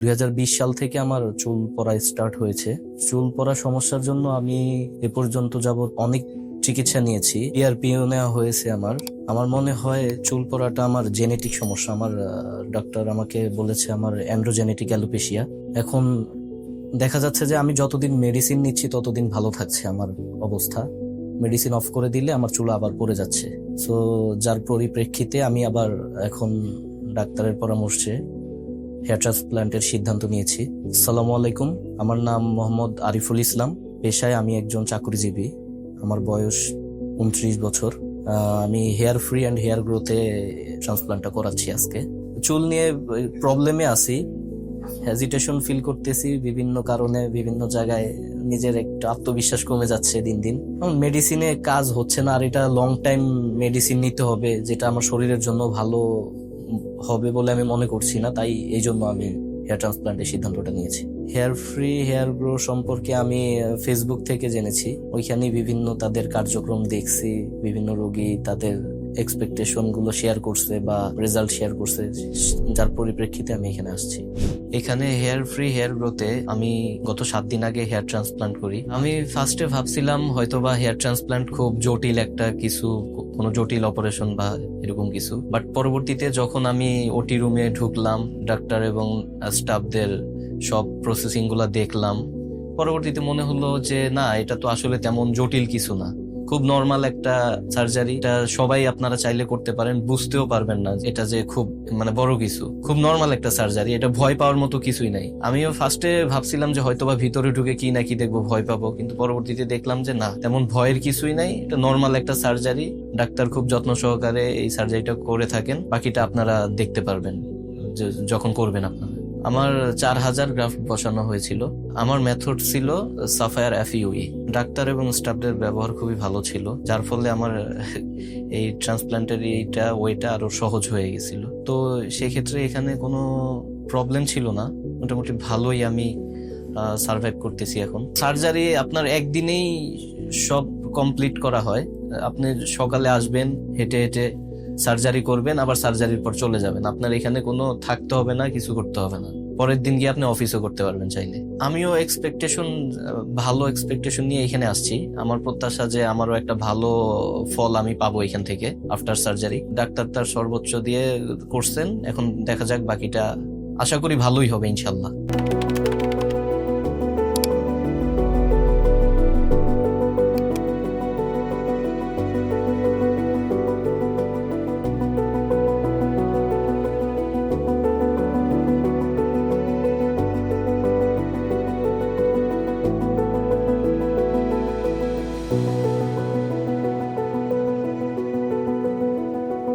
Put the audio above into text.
2020 সাল থেকে আমার চুল পড়া স্টার্ট হয়েছে। চুল পড়া সমস্যার জন্য আমি এ পর্যন্ত যাবৎ অনেক চিকিৎসা নিয়েছি। পিআরপিও নেওয়া হয়েছে। আমার আমার মনে হয় চুল পড়াটা আমার জেনেটিক সমস্যা। আমার ডাক্তার আমাকে বলেছে আমার অ্যান্ড্রোজেনেটিক অ্যালোপেশিয়া। এখন দেখা যাচ্ছে যে আমি যতদিন মেডিসিন নিচ্ছি ততদিন ভালো থাকছে আমার অবস্থা। মেডিসিন অফ করে দিলে আমার চুল আবার পড়ে যাচ্ছে। সো যার পরিপ্রেক্ষিতে আমি আবার এখন ডাক্তারের পরামর্শে হেয়ার ট্রান্সপ্লান্টের সিদ্ধান্ত নিয়েছি। আসসালামু আলাইকুম, আমার নাম মোহাম্মদ আরিফুল ইসলাম। পেশায় আমি একজন চাকরিজীবী। আমার বয়স 29 বছর। আমি হেয়ার ফ্রি অ্যান্ড হেয়ার গ্রোথে ট্রান্সপ্লান্টটা করাচ্ছি আজকে। চুল নিয়ে প্রবলেমে আছি, হেজিটেশন ফিল করতেছি বিভিন্ন কারণে, বিভিন্ন জায়গায় নিজের একটা আত্মবিশ্বাস কমে যাচ্ছে দিন দিন। মেডিসিনে কাজ হচ্ছে না, আর এটা লং টাইম মেডিসিন নিতে হবে, যেটা আমার শরীরের জন্য ভালো হবে বলে আমি মনে করছি না। তাই এই জন্য আমি হেয়ার ট্রান্সপ্লান্টের সিদ্ধান্তটা নিয়েছি। হেয়ার ফ্রি হেয়ার গ্রো সম্পর্কে আমি ফেসবুক থেকে জেনেছি। ওইখানে বিভিন্ন তাদের কার্যক্রম দেখছি, বিভিন্ন রোগী তাদের এক্সপেকটেশন গুলো শেয়ার করছে বা রেজাল্ট শেয়ার করছে, যার পরিপ্রেক্ষিতে আমি এখানে আসছি। এখানে হেয়ার ফ্রি হেয়ার গ্রোতে আমি গত 7 দিন আগে হেয়ার ট্রান্সপ্লান্ট করি। আমি ফার্স্টে ভাবছিলাম হয়তোবা হেয়ার ট্রান্সপ্লান্ট খুব জটিল একটা কিছু, কোনো জটিল অপারেশন বা এরকম কিছু। বাট পরবর্তীতে যখন আমি ওটি রুমে ঢুকলাম, ডাক্তার এবং স্টাফদের সব প্রসেসিং গুলা দেখলাম, পরবর্তীতে মনে হলো যে না, এটা তো আসলে তেমন জটিল কিছু না, খুব নর্মাল একটা সার্জারি। এটা সবাই আপনারা চাইলে করতে পারেন, বুঝতেও পারবেন না এটা যে খুব বড় কিছু। খুব নর্মাল একটা সার্জারি, এটা ভয় পাওয়ার মতো কিছুই নাই। আমিও ফার্স্টে ভাবছিলাম যে হয়তোবা ভিতরে ঢুকে কি না কি দেখবো, ভয় পাবো, কিন্তু পরবর্তীতে দেখলাম যে না, তেমন ভয়ের কিছুই নাই। এটা নর্মাল একটা সার্জারি। ডাক্তার খুব যত্ন সহকারে এই সার্জারিটা করে থাকেন। বাকিটা আপনারা দেখতে পারবেন যখন করবেন আপনারা। আমার 4000 গ্রাফট বসানো হয়েছিল। আমার মেথড ছিল সাফায়ার FUE। ডাক্তার এবং স্টাফদের ব্যবহার খুবই ভালো ছিল, যার ফলে আমার এই ট্রান্সপ্লান্টের এইটা ওইটা আরো সহজ হয়ে গেছিল। তো সেক্ষেত্রে এখানে কোনো প্রবলেম ছিল না, মোটামুটি ভালোই আমি সার্ভাইভ করতেছি এখন। সার্জারি আপনার একদিনেই সব কমপ্লিট করা হয়। আপনি সকালে আসবেন, হেঁটে হেঁটে সার্জারি করবেন, আবার সার্জারির পর চলে যাবেন। আপনার এখানে কোনো থাকতে হবে না, কিছু করতে হবে না। পরের দিন গিয়ে আপনি অফিসও করতে পারবেন চাইলে। আমিও ভালো এক্সপেকটেশন নিয়ে এখানে আসছি। আমার প্রত্যাশা যে আমারও একটা ভালো ফল আমি পাবো এখান থেকে আফটার সার্জারি। ডাক্তার তার সর্বোচ্চ দিয়ে করছেন, এখন দেখা যাক বাকিটা। আশা করি ভালোই হবে ইনশাল্লাহ।